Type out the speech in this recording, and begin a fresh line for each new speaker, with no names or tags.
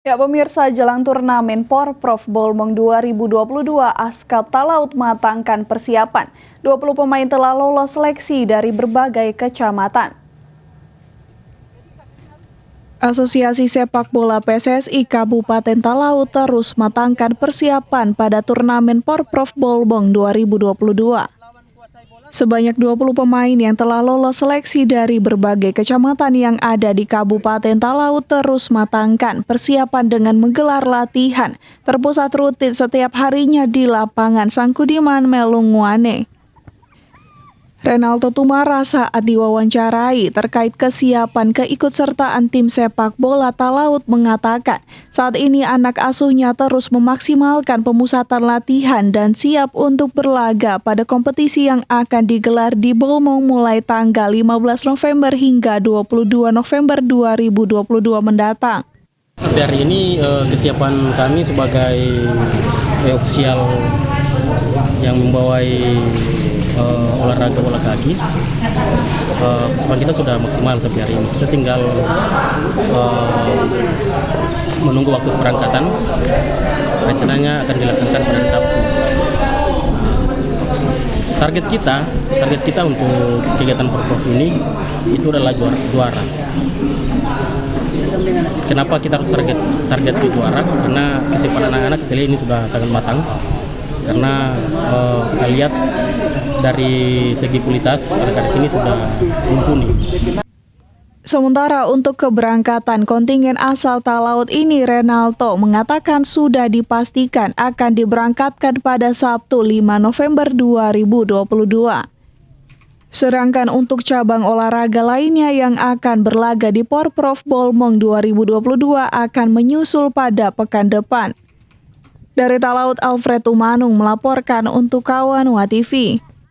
Ya pemirsa, jelang turnamen Porprov Bolmong 2022, Askap Talaut matangkan persiapan. 20 pemain telah lolos seleksi dari berbagai kecamatan. Asosiasi Sepak Bola PSSI Kabupaten Talaut terus matangkan persiapan pada turnamen Porprov Bolmong 2022. Sebanyak 20 pemain yang telah lolos seleksi dari berbagai kecamatan yang ada di Kabupaten Talaut terus matangkan persiapan dengan menggelar latihan terpusat rutin setiap harinya di lapangan Sangkudiman Melungwane. Renaldo Tumara saat diwawancarai terkait kesiapan keikutsertaan tim sepak bola Talaut mengatakan saat ini anak asuhnya terus memaksimalkan pemusatan latihan dan siap untuk berlaga pada kompetisi yang akan digelar di Bolmong mulai tanggal 15 November hingga 22 November 2022 mendatang.
Sampai hari ini kesiapan kami sebagai ofisial yang membawai olahraga bola kaki, kesiapan kita sudah maksimal sampai hari ini. Kita tinggal menunggu waktu keberangkatan. Rencananya akan dilaksanakan pada hari Sabtu. Target kita untuk kegiatan Porprov ini itu adalah juara. Kenapa kita harus target juara? Karena kesiapan anak-anak kita lihat ini sudah sangat matang. Karena kita lihat dari segi kualitas anak-anak ini sudah mumpuni.
Sementara untuk keberangkatan kontingen asal Talaut ini, Renaldo mengatakan sudah dipastikan akan diberangkatkan pada Sabtu 5 November 2022. Sedangkan untuk cabang olahraga lainnya yang akan berlaga di Porprov Bolmong 2022 akan menyusul pada pekan depan. Dari Talaut, Alfred Tumanung melaporkan untuk Kawanua TV.